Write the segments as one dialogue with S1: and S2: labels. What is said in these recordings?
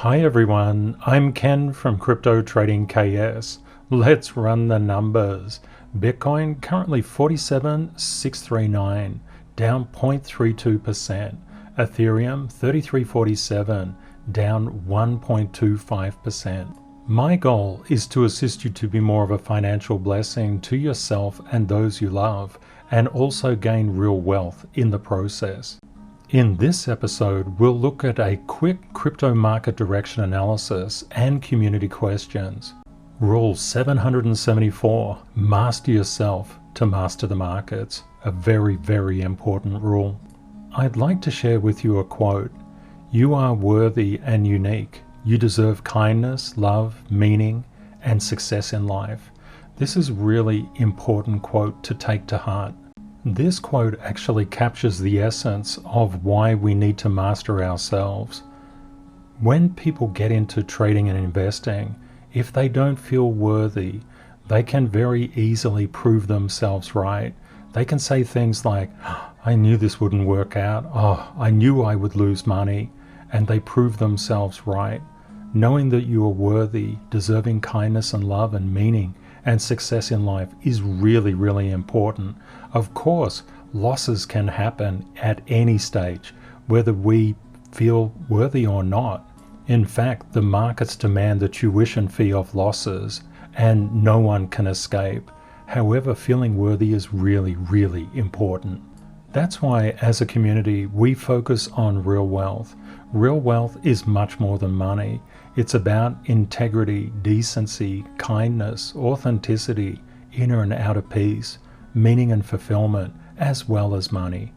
S1: Hi everyone, I'm Ken from Crypto Trading KS. Let's run the numbers. Bitcoin currently 47,639, down 0.32%. Ethereum 3347, down 1.25%. My goal is to assist you to be more of a financial blessing to yourself and those you love, and also gain real wealth in the process. In this episode, we'll look at a quick crypto market direction analysis and community questions. Rule 774, master yourself to master the markets. A very, very important rule. I'd like to share with you a quote. You are worthy and unique. You deserve kindness, love, meaning, and success in life. This is really important quote to take to heart. This quote actually captures the essence of why we need to master ourselves. When people get into trading and investing, if they don't feel worthy, they can very easily prove themselves right. They can say things like, I knew this wouldn't work out. Oh, I knew I would lose money. And they prove themselves right. Knowing that you are worthy, deserving kindness and love and meaning and success in life is really, really important. Of course, losses can happen at any stage, whether we feel worthy or not. In fact, the markets demand the tuition fee of losses, and no one can escape. However, feeling worthy is really, really important. That's why, as a community, we focus on real wealth. Real wealth is much more than money. It's about integrity, decency, kindness, authenticity, inner and outer peace, meaning and fulfillment, as well as money.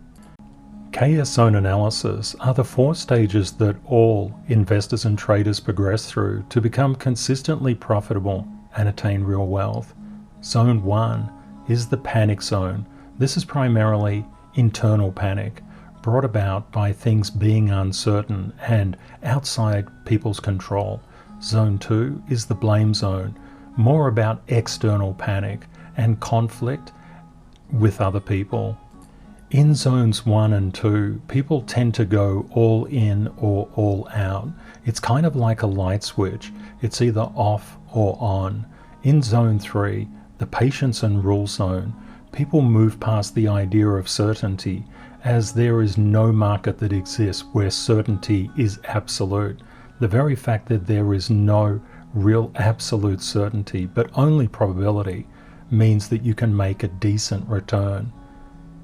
S1: KS zone analysis are the 4 stages that all investors and traders progress through to become consistently profitable and attain real wealth. Zone 1 is the panic zone. This is primarily internal panic, brought about by things being uncertain and outside people's control. Zone 2 is the blame zone, more about external panic and conflict with other people. In zones 1 and 2, people tend to go all in or all out. It's kind of like a light switch. It's either off or on. In zone 3, the patience and rule zone, people move past the idea of certainty, as there is no market that exists where certainty is absolute. The very fact that there is no real absolute certainty, but only probability, means that you can make a decent return.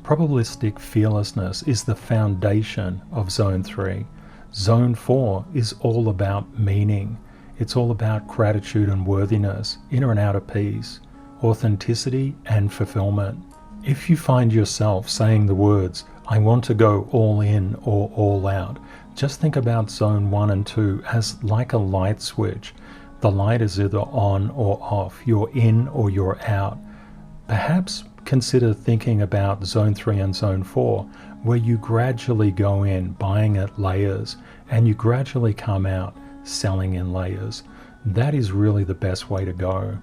S1: Probabilistic fearlessness is the foundation of Zone 3. Zone 4 is all about meaning. It's all about gratitude and worthiness, inner and outer peace, authenticity and fulfillment. If you find yourself saying the words, I want to go all in or all out, just think about Zone 1 and 2 as like a light switch. The light is either on or off. You're in or you're out. Perhaps consider thinking about Zone 3 and Zone 4, where you gradually go in buying at layers and you gradually come out selling in layers. That is really the best way to go.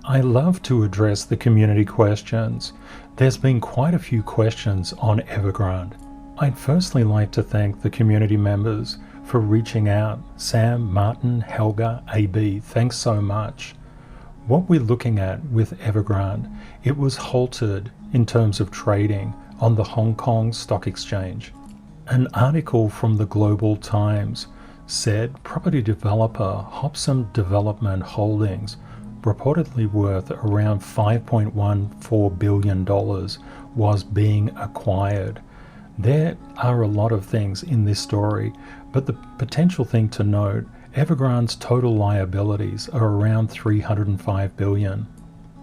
S1: I love to address the community questions. There's been quite a few questions on Evergrande. I'd firstly like to thank the community members for reaching out. Sam, Martin, Helga, AB, thanks so much. What we're looking at with Evergrande, it was halted in terms of trading on the Hong Kong Stock Exchange. An article from the Global Times said property developer Hobson Development Holdings, reportedly worth around $5.14 billion, was being acquired. There are a lot of things in this story, but the potential thing to note, Evergrande's total liabilities are around $305 billion.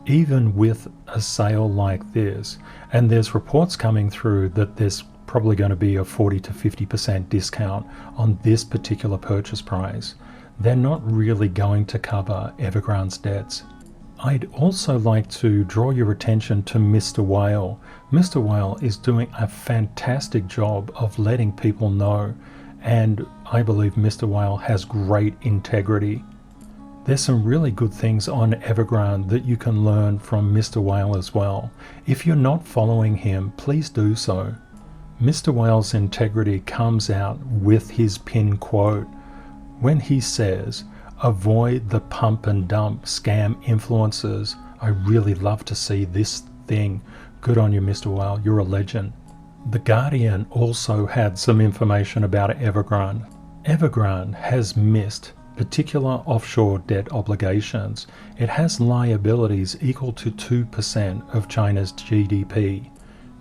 S1: Even with a sale like this, and there's reports coming through that there's probably going to be a 40 to 50% discount on this particular purchase price, they're not really going to cover Evergrande's debts. I'd also like to draw your attention to Mr. Whale. Mr. Whale is doing a fantastic job of letting people know, and I believe Mr. Whale has great integrity. There's some really good things on Evergrande that you can learn from Mr. Whale as well. If you're not following him, please do so. Mr. Whale's integrity comes out with his pin quote, When he says, avoid the pump and dump scam influencers, I really love to see this thing. Good on you, Mr. Whale, you're a legend. The Guardian also had some information about Evergrande. Evergrande has missed particular offshore debt obligations. It has liabilities equal to 2% of China's GDP.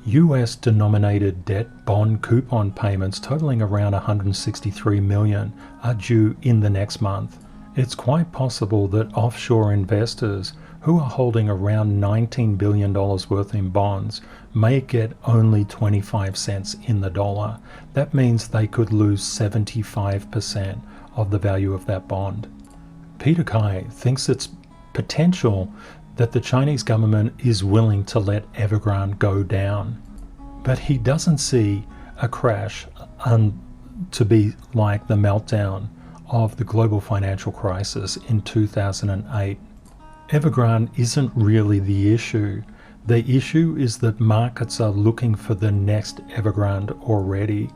S1: US denominated debt bond coupon payments totaling around 163 million are due in the next month. It's quite possible that offshore investors who are holding around $19 billion worth in bonds may get only 25 cents in the dollar. That means they could lose 75% of the value of that bond. Peter Kai thinks it's potential that the Chinese government is willing to let Evergrande go down, but he doesn't see a crash to be like the meltdown of the global financial crisis in 2008. Evergrande isn't really the issue. The issue is that markets are looking for the next Evergrande already.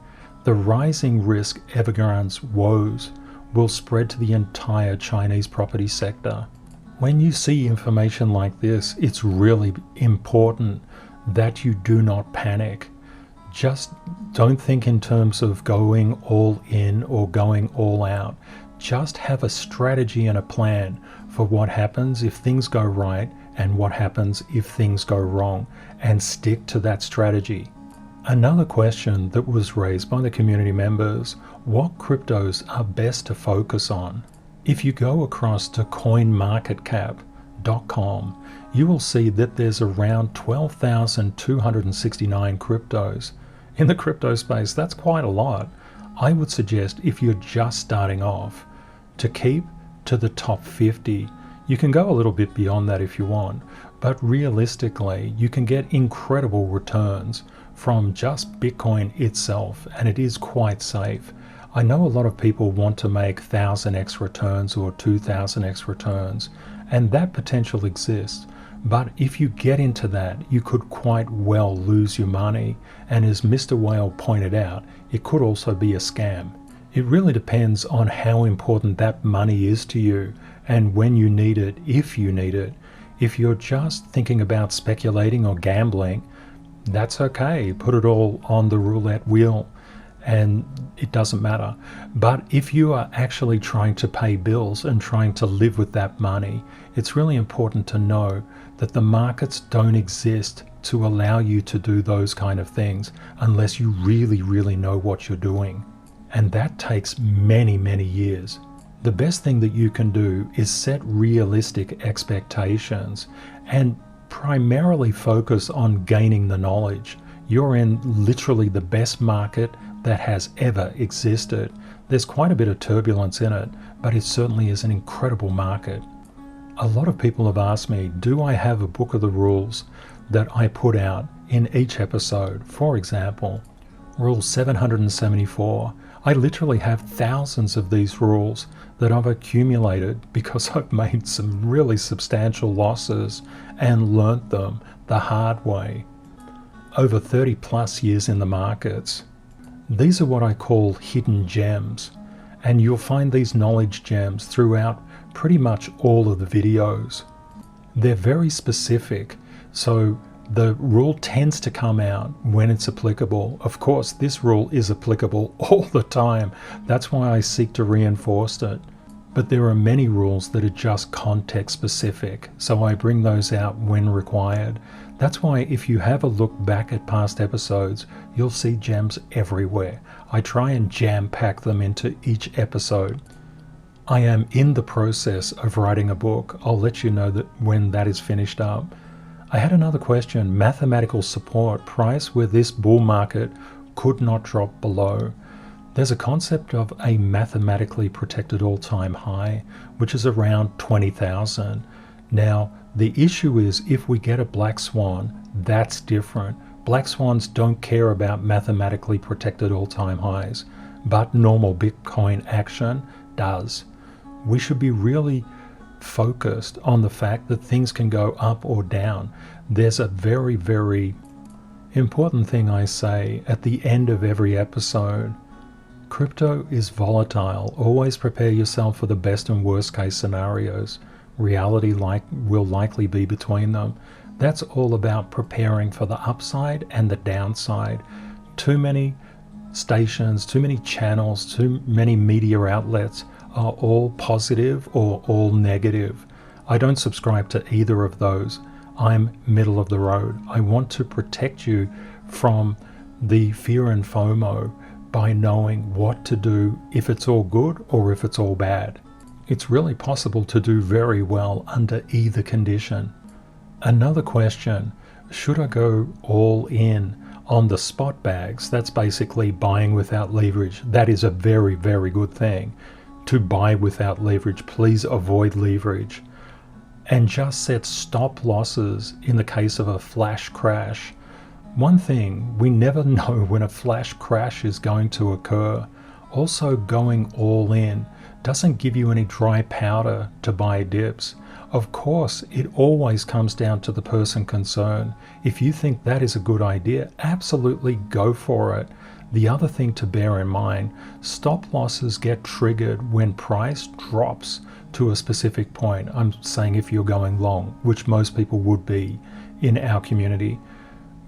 S1: The rising risk Evergrande's woes will spread to the entire Chinese property sector. When you see information like this, it's really important that you do not panic. Just don't think in terms of going all in or going all out. Just have a strategy and a plan for what happens if things go right and what happens if things go wrong, and stick to that strategy. Another question that was raised by the community members: what cryptos are best to focus on? If you go across to coinmarketcap.com, you will see that there's around 12,269 cryptos. In the crypto space, that's quite a lot. I would suggest, if you're just starting off, to keep to the top 50. You can go a little bit beyond that if you want, but realistically, you can get incredible returns from just Bitcoin itself, and it is quite safe. I know a lot of people want to make 1000x returns or 2000x returns, and that potential exists. But if you get into that, you could quite well lose your money, and as Mr. Whale pointed out, it could also be a scam. It really depends on how important that money is to you and when you need it, if you need it. If you're just thinking about speculating or gambling, that's okay. Put it all on the roulette wheel and it doesn't matter. But if you are actually trying to pay bills and trying to live with that money, it's really important to know that the markets don't exist to allow you to do those kind of things unless you really, really know what you're doing. And that takes many, many years. The best thing that you can do is set realistic expectations and primarily focus on gaining the knowledge. You're in literally the best market that has ever existed. There's quite a bit of turbulence in it, but it certainly is an incredible market. A lot of people have asked me, do I have a book of the rules that I put out in each episode? For example, Rule 774. I literally have thousands of these rules that I've accumulated because I've made some really substantial losses and learnt them the hard way over 30 plus years in the markets. These are what I call hidden gems, and you'll find these knowledge gems throughout pretty much all of the videos. They're very specific, so the rule tends to come out when it's applicable. Of course, this rule is applicable all the time. That's why I seek to reinforce it. But there are many rules that are just context specific, so I bring those out when required. That's why if you have a look back at past episodes, you'll see gems everywhere. I try and jam-pack them into each episode. I am in the process of writing a book. I'll let you know that when that is finished up. I had another question: mathematical support price where this bull market could not drop below. There's a concept of a mathematically protected all-time high, which is around 20,000. Now, the issue is if we get a black swan, that's different. Black swans don't care about mathematically protected all-time highs, but normal Bitcoin action does. We should be really focused on the fact that things can go up or down. There's a very, very important thing I say at the end of every episode. Crypto is volatile. Always prepare yourself for the best and worst case scenarios. Reality will likely be between them. That's all about preparing for the upside and the downside. Too many stations, too many channels, too many media outlets are all positive or all negative. I don't subscribe to either of those. I'm middle of the road. I want to protect you from the fear and FOMO by knowing what to do if it's all good or if it's all bad. It's really possible to do very well under either condition. Another question, should I go all in on the spot bags? That's basically buying without leverage. That is a very, very good thing. To buy without leverage, please avoid leverage. And just set stop losses in the case of a flash crash. One thing, we never know when a flash crash is going to occur. Also, going all in doesn't give you any dry powder to buy dips. Of course, it always comes down to the person concerned. If you think that is a good idea, absolutely go for it. The other thing to bear in mind, stop losses get triggered when price drops to a specific point. I'm saying if you're going long, which most people would be in our community.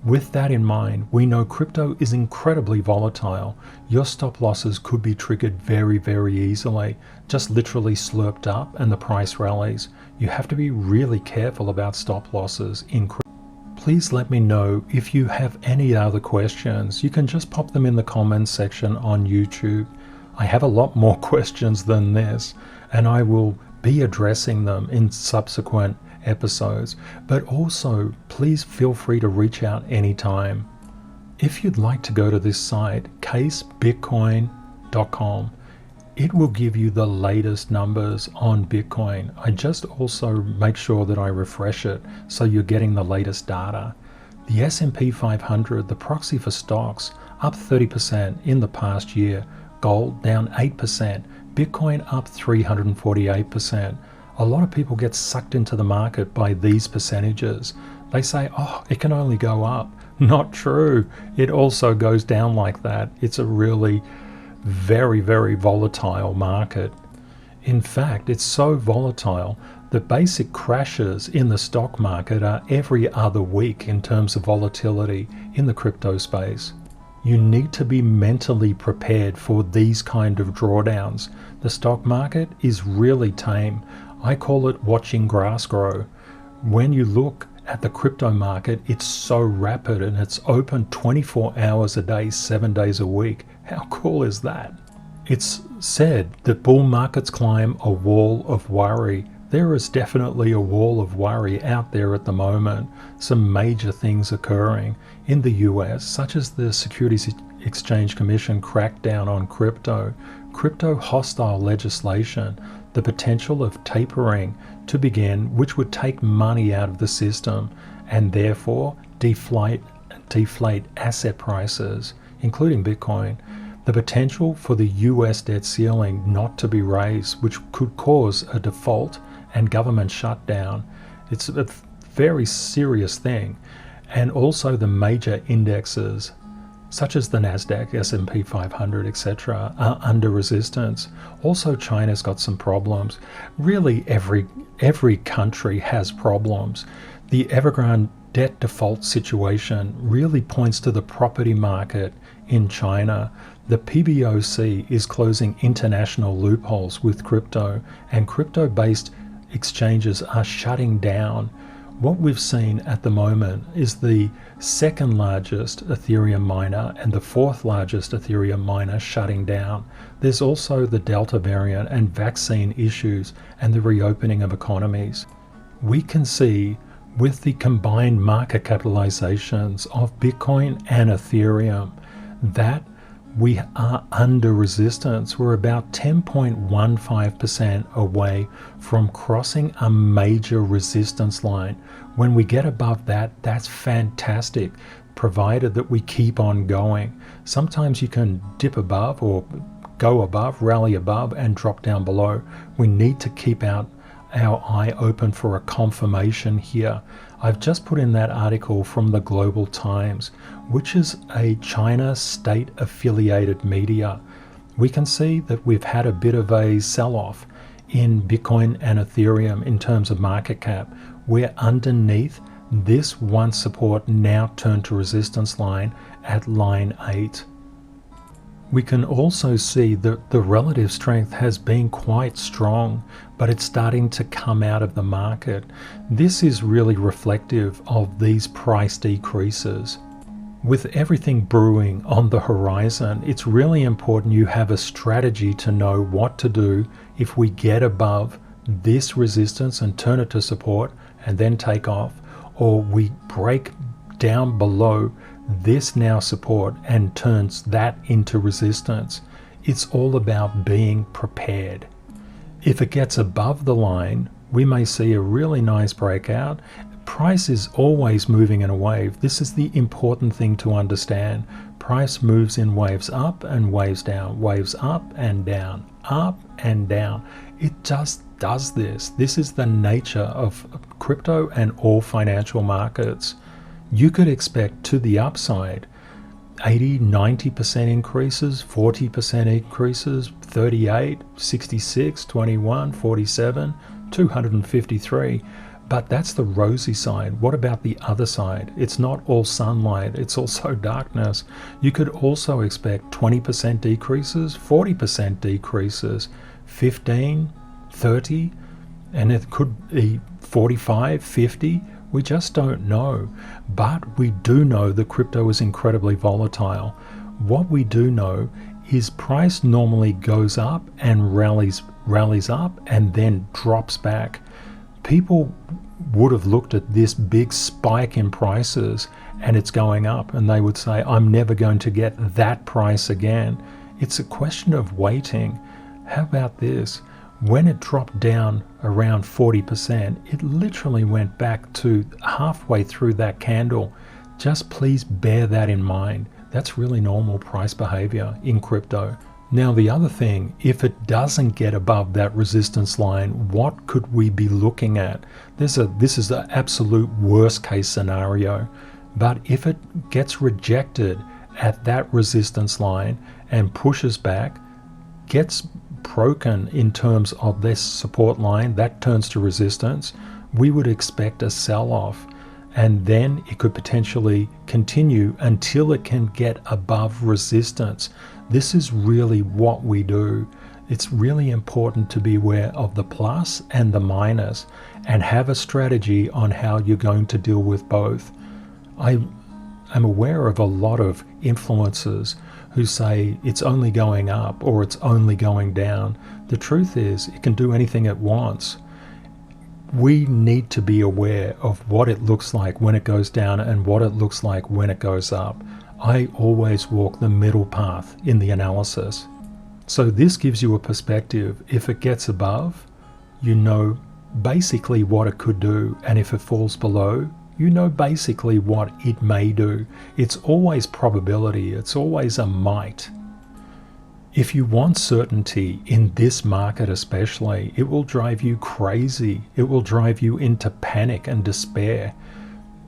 S1: With that in mind, we know crypto is incredibly volatile. Your stop losses could be triggered very, very easily, just literally slurped up and the price rallies. You have to be really careful about stop losses in crypto. Please let me know if you have any other questions. You can just pop them in the comments section on YouTube. I have a lot more questions than this, and I will be addressing them in subsequent episodes, but also please feel free to reach out anytime. If you'd like to go to this site, casebitcoin.com, it will give you the latest numbers on Bitcoin. I just also make sure that I refresh it so you're getting the latest data. The S&P 500, the proxy for stocks, up 30% in the past year, gold down 8%, Bitcoin up 348%. A lot of people get sucked into the market by these percentages. They say, oh, it can only go up. Not true. It also goes down like that. It's a really very, very volatile market. In fact, it's so volatile that basic crashes in the stock market are every other week in terms of volatility in the crypto space. You need to be mentally prepared for these kind of drawdowns. The stock market is really tame. I call it watching grass grow. When you look at the crypto market, it's so rapid and it's open 24 hours a day, 7 days a week. How cool is that? It's said that bull markets climb a wall of worry. There is definitely a wall of worry out there at the moment. Some major things occurring in the US, such as the Securities Exchange Commission crackdown on crypto hostile legislation, the potential of tapering to begin, which would take money out of the system and therefore deflate asset prices, including Bitcoin. The potential for the US debt ceiling not to be raised, which could cause a default and government shutdown. It's a very serious thing. And also the major indexes, such as the NASDAQ, S&P 500, etc., are under resistance. Also, China's got some problems. Really, every country has problems. The Evergrande debt default situation really points to the property market in China. The PBOC is closing international loopholes with crypto, and crypto-based exchanges are shutting down. What we've seen at the moment is the second largest Ethereum miner and the fourth largest Ethereum miner shutting down. There's also the Delta variant and vaccine issues and the reopening of economies. We can see with the combined market capitalizations of Bitcoin and Ethereum that we are under resistance. We're about 10.15% away from crossing a major resistance line. When we get above that, that's fantastic, provided that we keep on going. Sometimes you can dip above or go above, rally above, and drop down below. We need to keep our eye open for a confirmation here. I've just put in that article from the Global Times, which is a China state-affiliated media. we can see that we've had a bit of a sell-off in Bitcoin and Ethereum in terms of market cap. We're underneath this one support, now turned to resistance line at line 8. We can also see that the relative strength has been quite strong, but it's starting to come out of the market. This is really reflective of these price decreases. With everything brewing on the horizon, it's really important you have a strategy to know what to do if we get above this resistance and turn it to support and then take off, or we break down below this now support and turns that into resistance. It's all about being prepared. If it gets above the line, we may see a really nice breakout. Price is always moving in a wave. This is the important thing to understand. Price moves in waves up and waves down, waves up and down, up and down. It just does this. This is the nature of crypto and all financial markets. You could expect to the upside 80, 90% increases, 40% increases, 38, 66, 21, 47, 253. But that's the rosy side. What about the other side? It's not all sunlight, it's also darkness. You could also expect 20% decreases, 40% decreases, 15, 30, and it could be 45, 50. We just don't know. But we do know that crypto is incredibly volatile. What we do know is price normally goes up and rallies up and then drops back. People would have looked at this big spike in prices and it's going up, and they would say, I'm never going to get that price again. It's a question of waiting. How about this? When it dropped down around 40%, it literally went back to halfway through that candle. Just please bear that in mind. That's really normal price behavior in crypto. Now the other thing, if it doesn't get above that resistance line, what could we be looking at? This is the absolute worst case scenario. But if it gets rejected at that resistance line and pushes back, gets broken in terms of this support line, that turns to resistance, we would expect a sell-off. And then it could potentially continue until it can get above resistance. This is really what we do. It's really important to be aware of the plus and the minus and have a strategy on how you're going to deal with both. I'm aware of a lot of influencers who say it's only going up or it's only going down. The truth is it can do anything it wants. We need to be aware of what it looks like when it goes down and what it looks like when it goes up. I always walk the middle path in the analysis. So this gives you a perspective. If it gets above, you know basically what it could do, and if it falls below, you know basically what it may do. It's always probability, it's always a might. If you want certainty in this market especially, it will drive you crazy. It will drive you into panic and despair.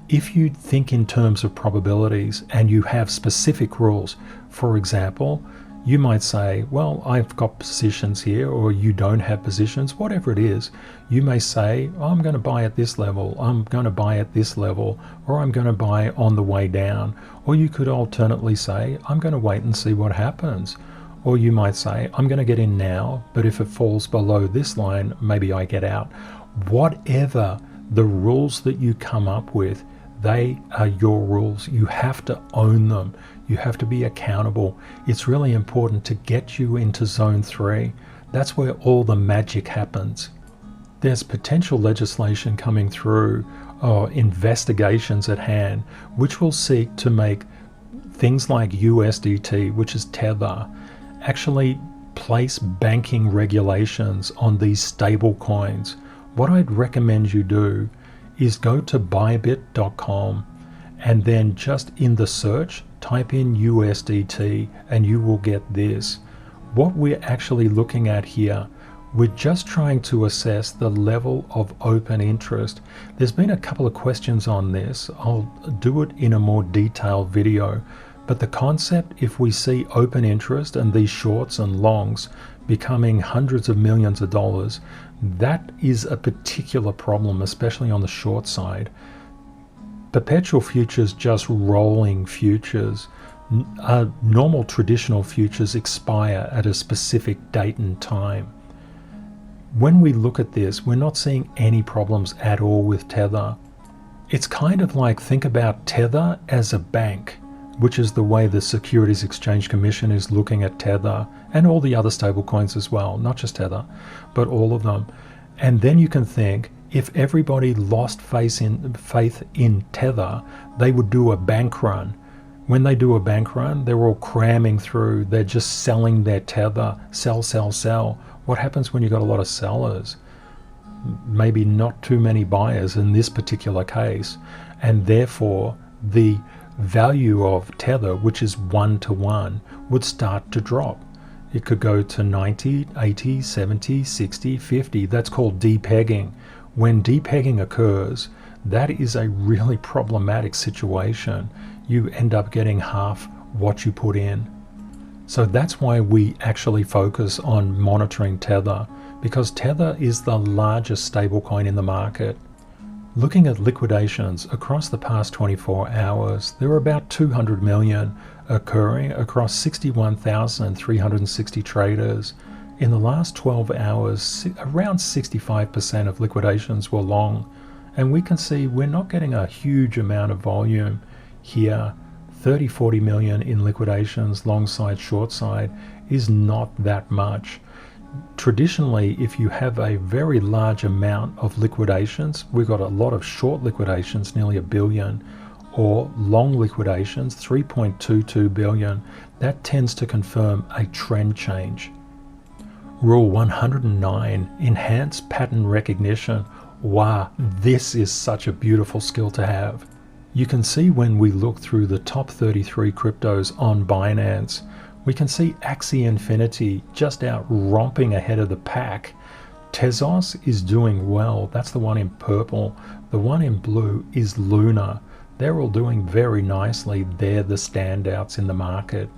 S1: If you think in terms of probabilities and you have specific rules, for example, you might say, well, I've got positions here, or you don't have positions, whatever it is. You may say, oh, I'm going to buy at this level, I'm going to buy at this level, or I'm going to buy on the way down. Or you could alternately say, I'm going to wait and see what happens. Or you might say, I'm going to get in now, but if it falls below this line, maybe I get out. Whatever the rules that you come up with, they are your rules. You have to own them. You have to be accountable. It's really important to get you into zone 3. That's where all the magic happens. There's potential legislation coming through, or investigations at hand, which will seek to make things like USDT, which is Tether, actually place banking regulations on these stable coins. What I'd recommend you do is go to bybit.com and then just in the search type in USDT and you will get this. What we're actually looking at here, we're just trying to assess the level of open interest. There's been a couple of questions on this. I'll do it in a more detailed video, But the concept, if we see open interest and these shorts and longs becoming hundreds of millions of dollars, that is a particular problem, especially on the short side. Perpetual futures, just rolling futures, normal traditional futures expire at a specific date and time. When we look at this, we're not seeing any problems at all with Tether. It's kind of like, think about Tether as a bank, which is the way the Securities Exchange Commission is looking at Tether and all the other stablecoins as well, not just Tether, but all of them. And then you can think, if everybody lost faith in Tether, they would do a bank run. When they do a bank run, they're all cramming through, they're just selling their Tether, sell, sell, sell. What happens when you've got a lot of sellers? Maybe not too many buyers in this particular case, and therefore the value of Tether, which is 1-to-1, would start to drop. It could go to 90, 80, 70, 60, 50. That's called depegging. When depegging occurs, that is a really problematic situation. You end up getting half what you put in. So that's why we actually focus on monitoring Tether, because Tether is the largest stablecoin in the market. Looking at liquidations across the past 24 hours, there are about 200 million occurring across 61,360 traders. In the last 12 hours, around 65% of liquidations were long, and we can see we're not getting a huge amount of volume here. 30-40 million in liquidations, long side, short side, is not that much. Traditionally, if you have a very large amount of liquidations, we've got a lot of short liquidations, nearly $1 billion, or long liquidations, 3.22 billion, that tends to confirm a trend change. Rule 109, enhance pattern recognition. Wow, this is such a beautiful skill to have. You can see when we look through the top 33 cryptos on Binance, we can see Axie Infinity just out romping ahead of the pack. Tezos is doing well. That's the one in purple. The one in blue is Luna. They're all doing very nicely. They're the standouts in the market.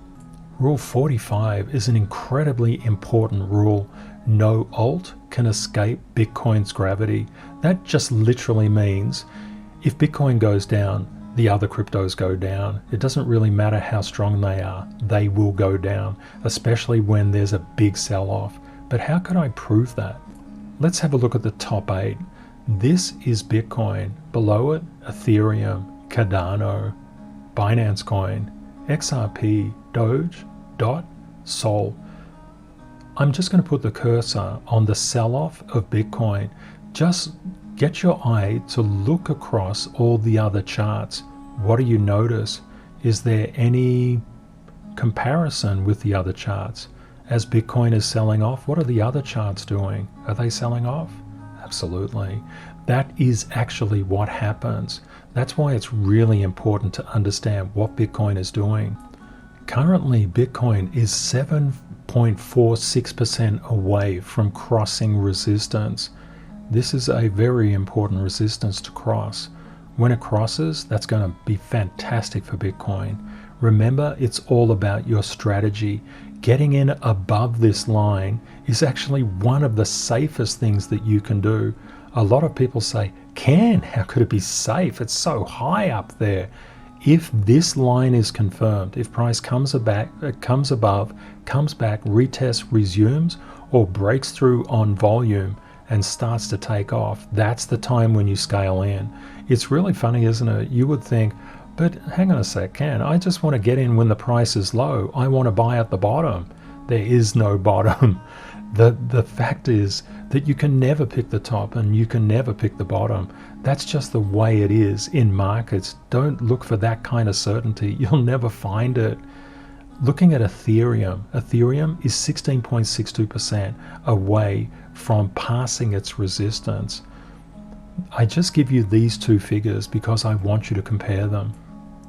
S1: Rule 45 is an incredibly important rule. No alt can escape Bitcoin's gravity. That just literally means if Bitcoin goes down, the other cryptos go down. It doesn't really matter how strong they are. They will go down, especially when there's a big sell-off. But how could I prove that? Let's have a look at the top 8. This is Bitcoin. Below it, Ethereum, Cardano, Binance Coin, XRP, DOGE, DOT, Sol. I'm just going to put the cursor on the sell-off of Bitcoin. Just get your eye to look across all the other charts. What do you notice? Is there any comparison with the other charts? As Bitcoin is selling off, what are the other charts doing? Are they selling off? Absolutely. That is actually what happens. That's why it's really important to understand what Bitcoin is doing. Currently, Bitcoin is 7.46% away from crossing resistance. This is a very important resistance to cross. When it crosses, that's going to be fantastic for Bitcoin. Remember, it's all about your strategy. Getting in above this line is actually one of the safest things that you can do. A lot of people say, how could it be safe? It's so high up there. If this line is confirmed, if price comes above, comes back, retests, resumes, or breaks through on volume and starts to take off, that's the time when you scale in. It's really funny, isn't it? You would think, but hang on a sec, I just want to get in when the price is low. I want to buy at the bottom. There is no bottom. The fact is that you can never pick the top and you can never pick the bottom. That's just the way it is in markets. Don't look for that kind of certainty. You'll never find it. Looking at Ethereum is 16.62% away from passing its resistance. I just give you these two figures because I want you to compare them.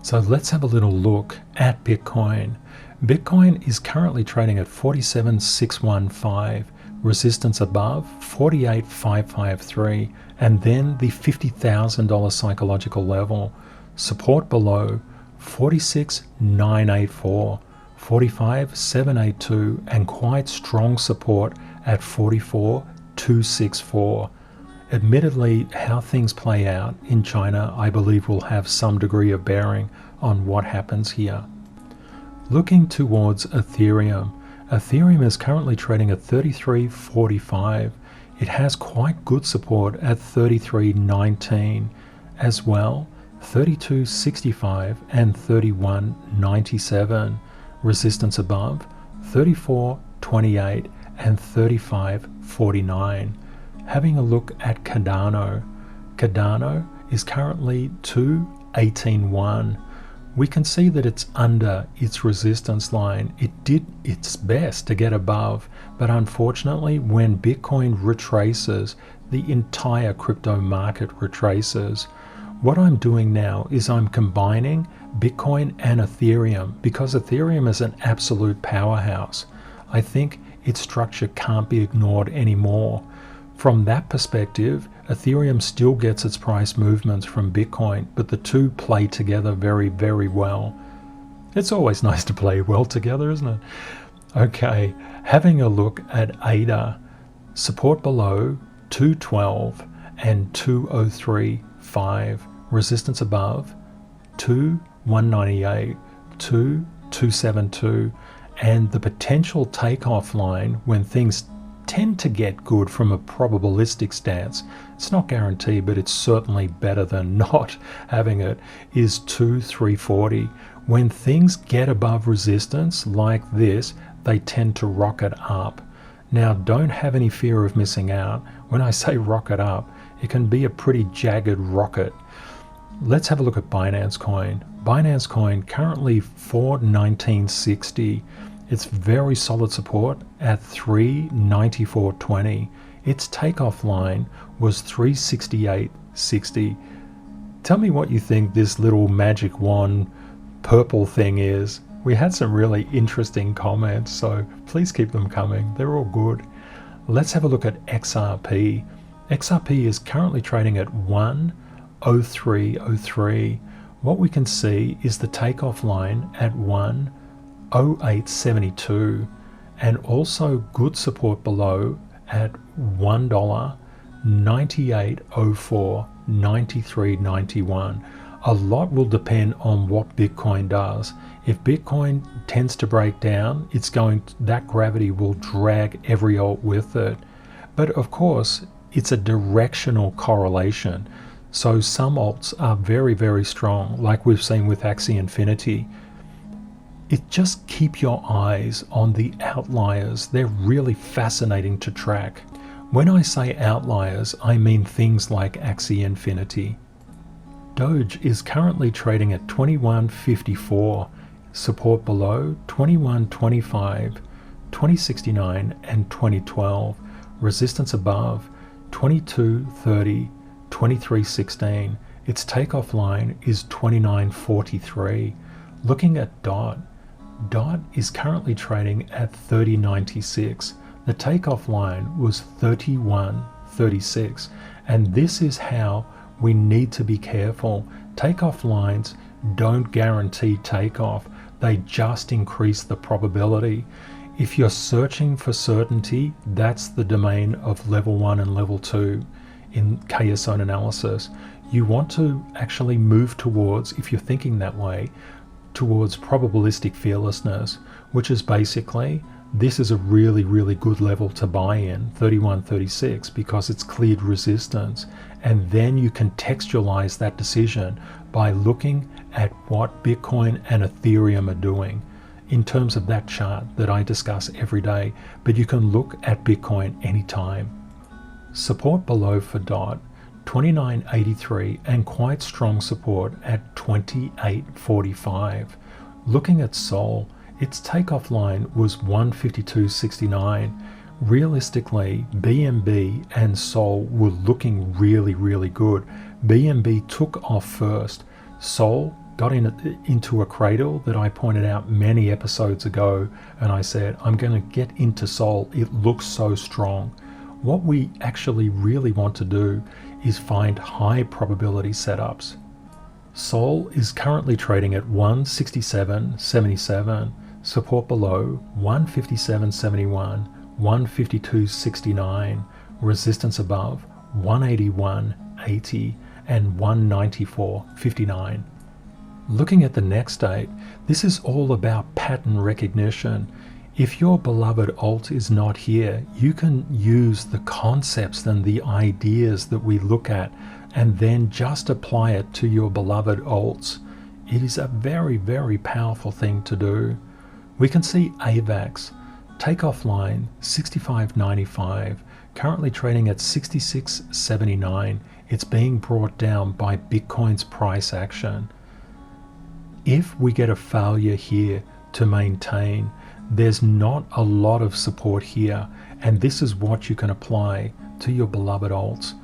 S1: So let's have a little look at Bitcoin. Bitcoin is currently trading at 47,615, resistance above 48,553, and then the $50,000 psychological level, support below 46,984, 45,782, and quite strong support at 44,264. Admittedly, how things play out in China, I believe, will have some degree of bearing on what happens here. Looking towards Ethereum, Ethereum is currently trading at 33.45. It has quite good support at 33.19 as well, 32.65 and 31.97. Resistance above 34.28 and 35.49. Having a look at Cardano. Cardano is currently 218.1. We can see that it's under its resistance line. It did its best to get above, but unfortunately when Bitcoin retraces, the entire crypto market retraces. What I'm doing now is I'm combining Bitcoin and Ethereum because Ethereum is an absolute powerhouse. I think its structure can't be ignored anymore. From that perspective, Ethereum still gets its price movements from Bitcoin, but the two play together very, very well. It's always nice to play well together, isn't it? Okay, having a look at ADA, support below 212 and 203.5, resistance above 2,198, 2,272, and the potential takeoff line when things tend to get good from a probabilistic stance, it's not guaranteed, but it's certainly better than not having it, is 2,340. When things get above resistance like this, they tend to rocket up. Now, don't have any fear of missing out. When I say rocket up, it can be a pretty jagged rocket. Let's have a look at Binance Coin. Binance Coin currently 419.60. It's very solid support at 394.20. Its takeoff line was 368.60. Tell me what you think this little magic wand purple thing is. We had some really interesting comments, so please keep them coming. They're all good. Let's have a look at XRP. XRP is currently trading at 103.03. What we can see is the takeoff line at 108.72 and also good support below at $1, 98.04, 93.91. A lot will depend on what Bitcoin does. If Bitcoin tends to break down, that gravity will drag every alt with it. But of course, it's a directional correlation. So some alts are very, very strong, like we've seen with Axie Infinity. Just keep your eyes on the outliers. They're really fascinating to track. When I say outliers, I mean things like Axie Infinity. DOGE is currently trading at 21.54, support below 21.25, 20.69 and 20.12, resistance above 22.30, 23.16. Its takeoff line is 29.43. Looking at DOT is currently trading at 30.96. The takeoff line was 31.36, and this is how we need to be careful. Takeoff lines don't guarantee takeoff, they just increase the probability. If you're searching for certainty, that's the domain of level 1 and level 2 in KS zone analysis. You want to actually move towards, if you're thinking that way, towards probabilistic fearlessness, which is basically, this is a really, really good level to buy in, 31.36, because it's cleared resistance. And then you contextualize that decision by looking at what Bitcoin and Ethereum are doing in terms of that chart that I discuss every day. But you can look at Bitcoin anytime. Support below for DOT, 29.83, and quite strong support at 28.45. Looking at Sol, its takeoff line was 152.69. Realistically, BNB and Sol were looking really, really good. BNB took off first. Sol got into a cradle that I pointed out many episodes ago, and I said, I'm going to get into Sol. It looks so strong. What we actually really want to do is find high probability setups. Sol is currently trading at 167.77, support below 157.71, 152.69, resistance above 181.80 and 194.59. Looking at the next date, this is all about pattern recognition. If your beloved alt is not here, you can use the concepts and the ideas that we look at and then just apply it to your beloved alts. It is a very, very powerful thing to do. We can see AVAX, takeoff line 65.95, currently trading at 66.79. It's being brought down by Bitcoin's price action. If we get a failure here to maintain, there's not a lot of support here, and this is what you can apply to your beloved alts.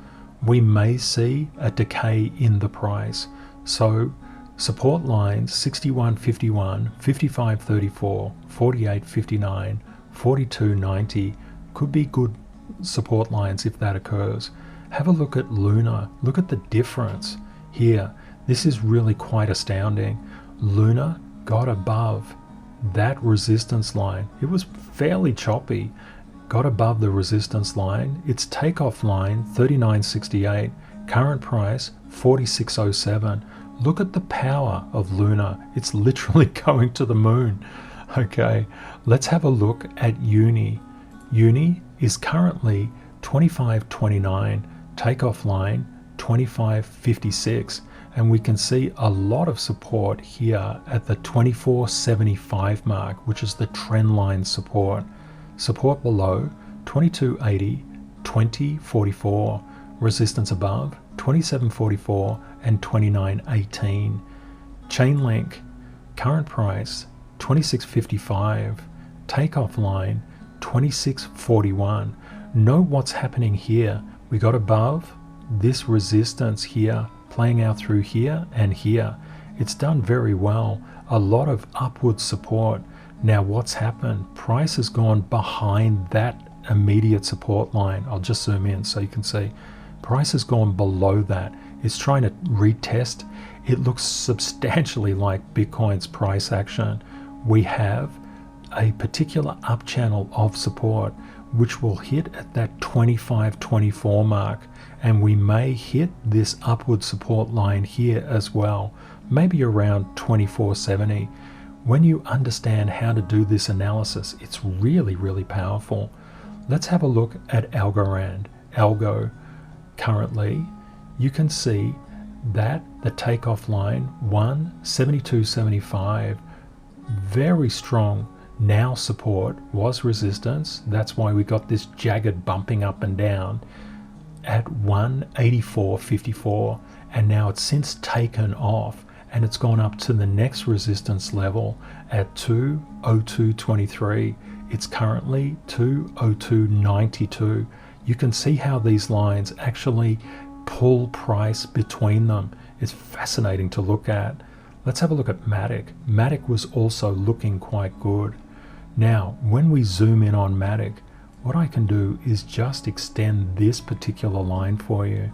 S1: We may see a decay in the price. So support lines 61.51, 55.34, 48.59, 42.90 could be good support lines if that occurs. Have a look at Luna. Look at the difference here. This is really quite astounding. Luna got above that resistance line. It was fairly choppy. Got above the resistance line. Its takeoff line 39.68, current price 46.07. Look at the power of Luna. It's literally going to the moon. Okay, let's have a look at Uni. Uni is currently 25.29, takeoff line 25.56, and we can see a lot of support here at the 24.75 mark, which is the trend line support. Support below 22.80, 20.44, resistance above 27.44 and 29.18. Chainlink, current price 26.55, takeoff line 26.41. Note what's happening here. We got above this resistance here, playing out through here and here. It's done very well. A lot of upward support. Now what's happened? Price has gone behind that immediate support line. I'll just zoom in so you can see. Price has gone below that. It's trying to retest. It looks substantially like Bitcoin's price action. We have a particular up channel of support which will hit at that 25.24 mark, and we may hit this upward support line here as well, maybe around 24.70. When you understand how to do this analysis, it's really, really powerful. Let's have a look at Algorand. Algo, currently, you can see that the takeoff line 172.75, very strong. Now support was resistance. That's why we got this jagged bumping up and down at 184.54, and now it's since taken off and it's gone up to the next resistance level at 202.23. It's currently 202.92. You can see how these lines actually pull price between them. It's fascinating to look at. Let's have a look at MATIC. MATIC was also looking quite good. Now, when we zoom in on MATIC, what I can do is just extend this particular line for you.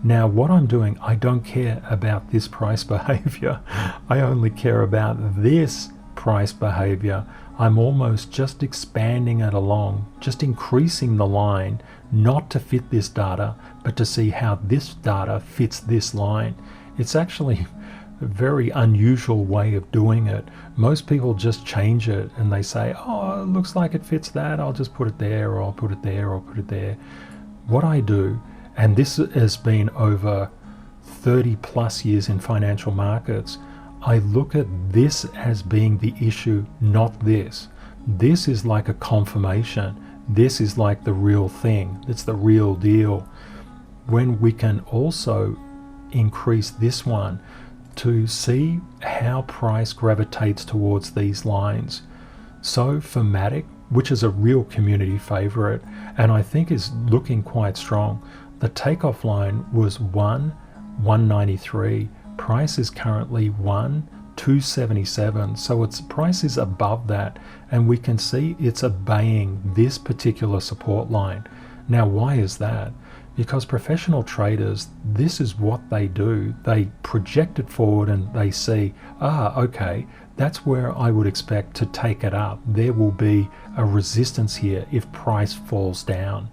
S1: Now, what I'm doing, I don't care about this price behavior. I only care about this price behavior. I'm almost just expanding it along, just increasing the line, not to fit this data, but to see how this data fits this line. It's actually a very unusual way of doing it. Most people just change it and they say, oh, it looks like it fits that, I'll just put it there, or I'll put it there, or put it there. What I do, and this has been over 30 plus years in financial markets, I look at this as being the issue, not this. This is like a confirmation. This is like the real thing. It's the real deal. When we can also increase this one to see how price gravitates towards these lines. So for MATIC, which is a real community favorite, and I think is looking quite strong, the takeoff line was 193. Price is currently 277, so its price is above that, and we can see it's obeying this particular support line. Now, why is that? because professional traders, this is what they do. They project it forward and they see, okay, that's where I would expect to take it up. There will be a resistance here if price falls down.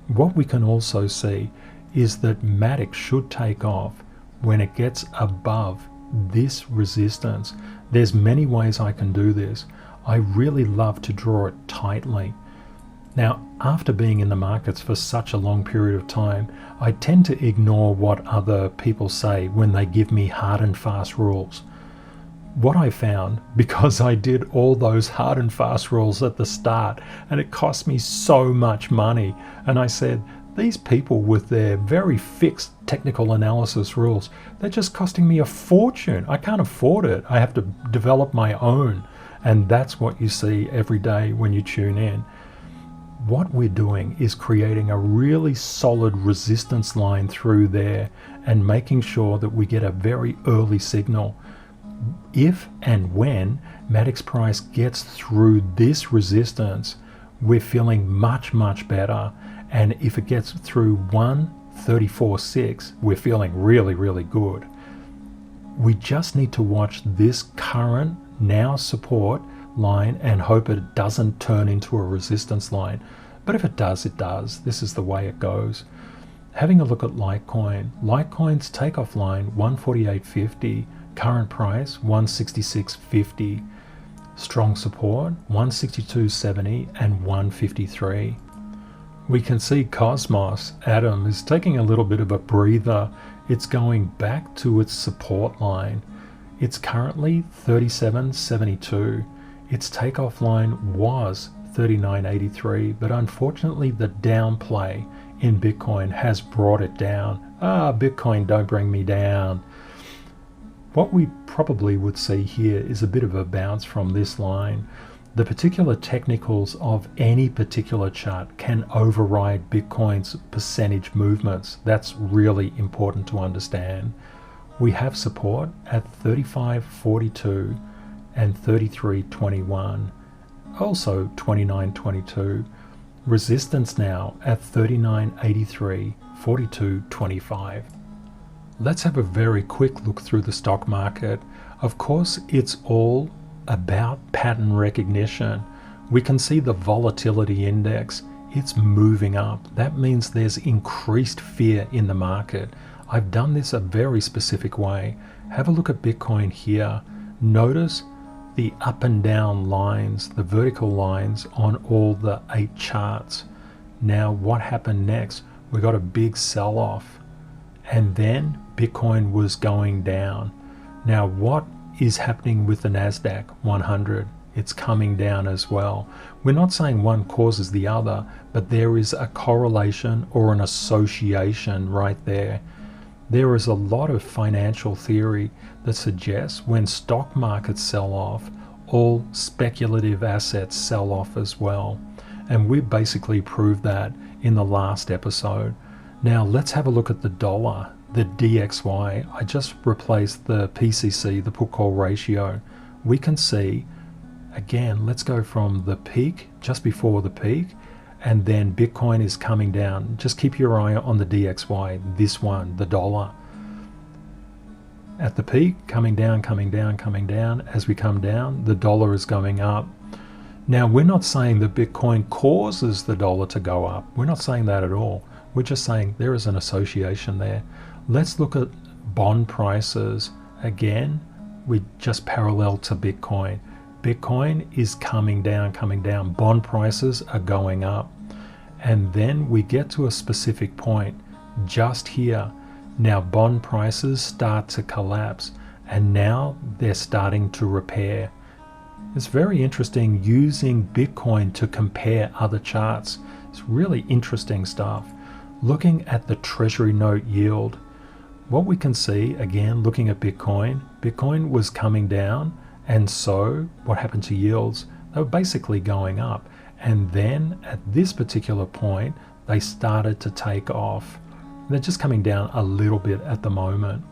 S1: What we can also see is that MATIC should take off when it gets above this resistance. There's many ways I can do this. I really love to draw it tightly. Now, after being in the markets for such a long period of time, I tend to ignore what other people say when they give me hard and fast rules. What I found, because I did all those hard and fast rules at the start, and it cost me so much money, and I said, these people with their very fixed technical analysis rules, they're just costing me a fortune. I can't afford it. I have to develop my own. And that's what you see every day when you tune in. What we're doing is creating a really solid resistance line through there and making sure that we get a very early signal. If and when MATIC's price gets through this resistance, we're feeling much, much better. And if it gets through 134.6, we're feeling really, really good. We just need to watch this current now support line and hope it doesn't turn into a resistance line. But if it does, it does. This is the way it goes. Having a look at Litecoin. Litecoin's takeoff line 148.50, current price 166.50, strong support 162.70 and 153. We can see Cosmos Atom is taking a little bit of a breather. It's going back to its support line. It's currently 37.72. Its takeoff line was 39.83, but unfortunately the downplay in Bitcoin has brought it down. Bitcoin, don't bring me down. What we probably would see here is a bit of a bounce from this line. The particular technicals of any particular chart can override Bitcoin's percentage movements. That's really important to understand. We have support at 35.42 and 33.21, also 29.22. Resistance now at 39.83, 42.25. Let's have a very quick look through the stock market. Of course, it's all about pattern recognition. We can see the volatility index. It's moving up. That means there's increased fear in the market. I've done this a very specific way. Have a look at Bitcoin here. Notice the up and down lines, the vertical lines on all the 8 charts. Now what happened next? We got a big sell-off and then Bitcoin was going down. Now what is happening with the NASDAQ 100? It's coming down as well. We're not saying one causes the other, but there is a correlation or an association right there. There is a lot of financial theory that suggests when stock markets sell off, all speculative assets sell off as well. And we basically proved that in the last episode. Now let's have a look at the dollar. The DXY, I just replaced the PCC, the put call ratio. We can see, again, let's go from the peak, just before the peak, and then Bitcoin is coming down. Just keep your eye on the DXY, this one, the dollar. At the peak, coming down, coming down, coming down. As we come down, the dollar is going up. Now, we're not saying that Bitcoin causes the dollar to go up. We're not saying that at all. We're just saying there is an association there. Let's look at bond prices. Again, we just parallel to Bitcoin. Bitcoin is coming down, coming down. Bond prices are going up. And then we get to a specific point just here. Now bond prices start to collapse and now they're starting to repair. It's very interesting using Bitcoin to compare other charts. It's really interesting stuff. Looking at the Treasury note yield, what we can see, again, looking at Bitcoin, Bitcoin was coming down, and so what happened to yields? They were basically going up. And then at this particular point, they started to take off. They're just coming down a little bit at the moment.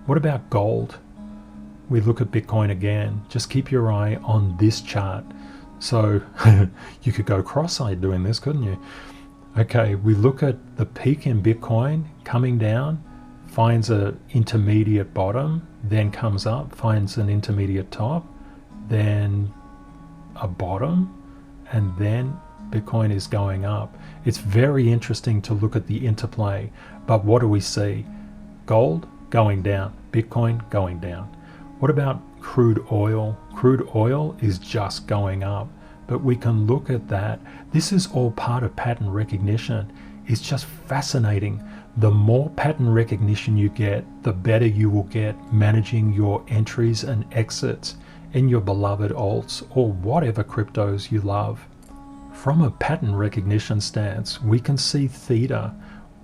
S1: What about gold? We look at Bitcoin again. Just keep your eye on this chart. So you could go cross-eyed doing this, couldn't you? Okay, we look at the peak in Bitcoin coming down, finds an intermediate bottom, then comes up, finds an intermediate top, then a bottom, and then Bitcoin is going up. It's very interesting to look at the interplay, but what do we see? Gold going down, Bitcoin going down. What about crude oil? Crude oil is just going up, but we can look at that. This is all part of pattern recognition. It's just fascinating. The more pattern recognition you get, the better you will get managing your entries and exits in your beloved alts or whatever cryptos you love. From a pattern recognition stance, we can see THETA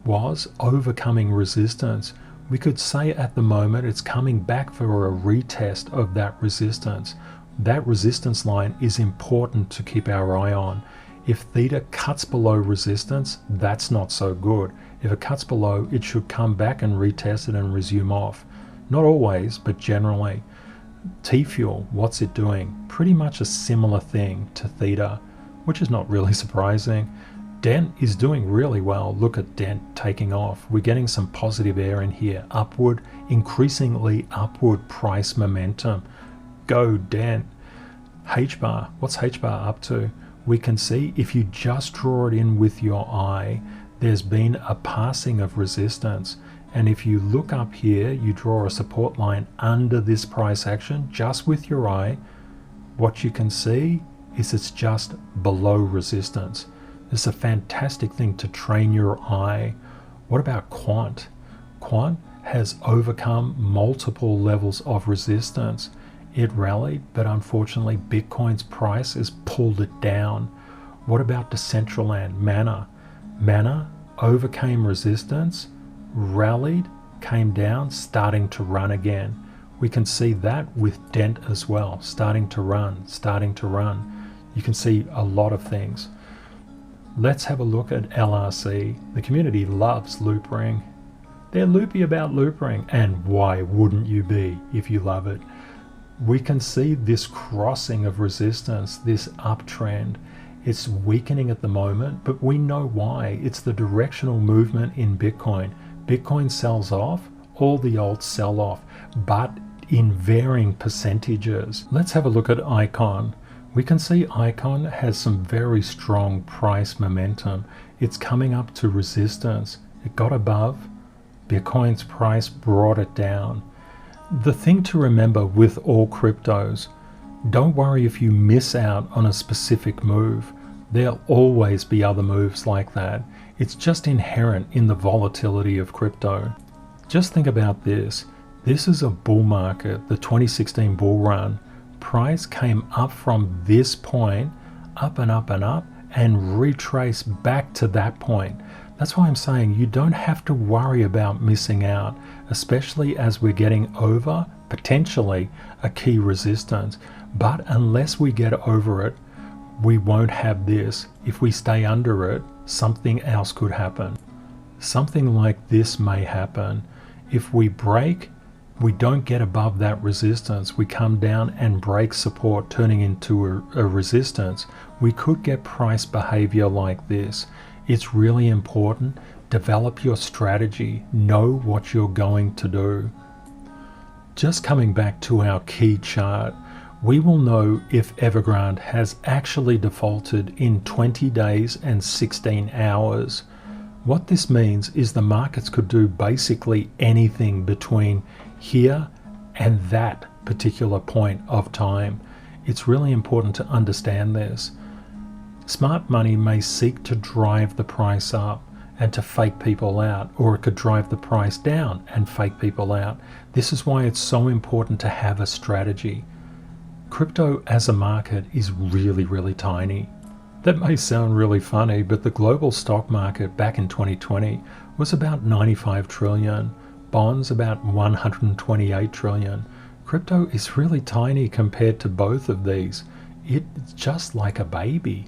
S1: was overcoming resistance. We could say at the moment it's coming back for a retest of that resistance. That resistance line is important to keep our eye on. If THETA cuts below resistance, that's not so good. If it cuts below, it should come back and retest it and resume off. Not always, but generally. TFUEL, what's it doing? Pretty much a similar thing to THETA, which is not really surprising. DENT is doing really well. Look at DENT taking off. We're getting some positive air in here. Upward, increasingly upward price momentum. Go DENT. HBAR, what's HBAR up to? We can see if you just draw it in with your eye, there's been a passing of resistance. And if you look up here, you draw a support line under this price action, just with your eye, what you can see is it's just below resistance. This is a fantastic thing to train your eye. What about Quant? Quant has overcome multiple levels of resistance. It rallied, but unfortunately Bitcoin's price has pulled it down. What about Decentraland? Mana? Mana overcame resistance, rallied, came down, starting to run again. We can see that with DENT as well, starting to run. You can see a lot of things. Let's have a look at LRC. The community loves Loopring. They're loopy about Loopring, and why wouldn't you be if you love it? We can see this crossing of resistance, this uptrend. It's weakening at the moment, but we know why. It's the directional movement in Bitcoin. Bitcoin sells off, all the alts sell off, but in varying percentages. Let's have a look at Icon. We can see Icon has some very strong price momentum. It's coming up to resistance. It got above. Bitcoin's price brought it down. The thing to remember with all cryptos, don't worry if you miss out on a specific move. There'll always be other moves like that. It's just inherent in the volatility of crypto. Just think about this. This is a bull market, the 2016 bull run. Price came up from this point, up and up and up, and retraced back to that point. That's why I'm saying you don't have to worry about missing out, especially as we're getting over, potentially, a key resistance. But unless we get over it, we won't have this. If we stay under it, something else could happen. Something like this may happen. If we break, we don't get above that resistance, we come down and break support, turning into a resistance, we could get price behavior like this. It's really important. Develop your strategy. Know what you're going to do. Just coming back to our key chart, we will know if Evergrande has actually defaulted in 20 days and 16 hours. What this means is the markets could do basically anything between here and that particular point of time. It's really important to understand this. Smart money may seek to drive the price up and to fake people out, or it could drive the price down and fake people out. This is why it's so important to have a strategy. Crypto as a market is really, really tiny. That may sound really funny, but the global stock market back in 2020 was about 95 trillion. Bonds about 128 trillion. Crypto is really tiny compared to both of these. It's just like a baby.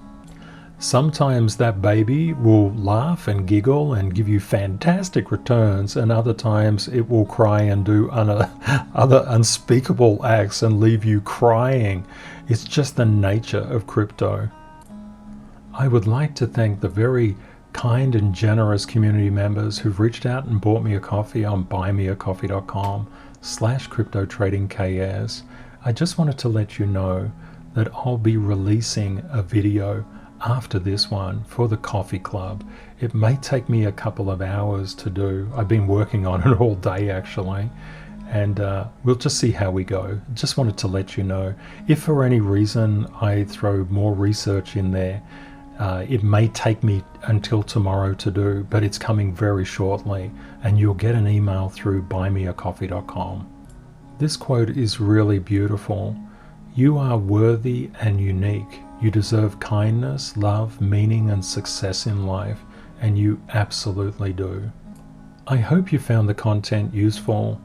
S1: Sometimes that baby will laugh and giggle and give you fantastic returns, and other times it will cry and do other unspeakable acts and leave you crying. It's just the nature of crypto. I would like to thank the very kind and generous community members who've reached out and bought me a coffee on buymeacoffee.com/cryptotradingks. I just wanted to let you know that I'll be releasing a video after this one for the coffee club. It may take me a couple of hours to do. I've been working on it all day actually, and we'll just see how we go. Just wanted to let you know. If for any reason I throw more research in there, it may take me until tomorrow to do, but it's coming very shortly, and you'll get an email through buymeacoffee.com. This quote is really beautiful. You are worthy and unique. You deserve kindness, love, meaning, and success in life, and you absolutely do. I hope you found the content useful.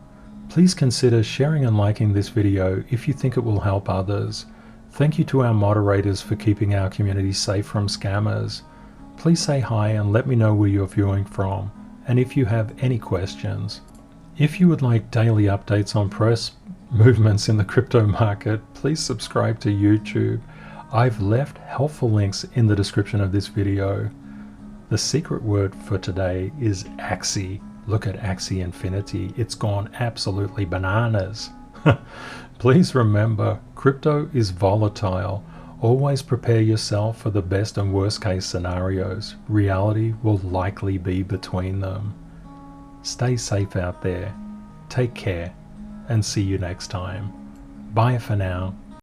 S1: Please consider sharing and liking this video if you think it will help others. Thank you to our moderators for keeping our community safe from scammers. Please say hi and let me know where you're viewing from, and if you have any questions. If you would like daily updates on press movements in the crypto market, please subscribe to YouTube. I've left helpful links in the description of this video. The secret word for today is Axie. Look at Axie Infinity. It's gone absolutely bananas. Please remember, crypto is volatile. Always prepare yourself for the best and worst case scenarios. Reality will likely be between them. Stay safe out there. Take care, and see you next time. Bye for now.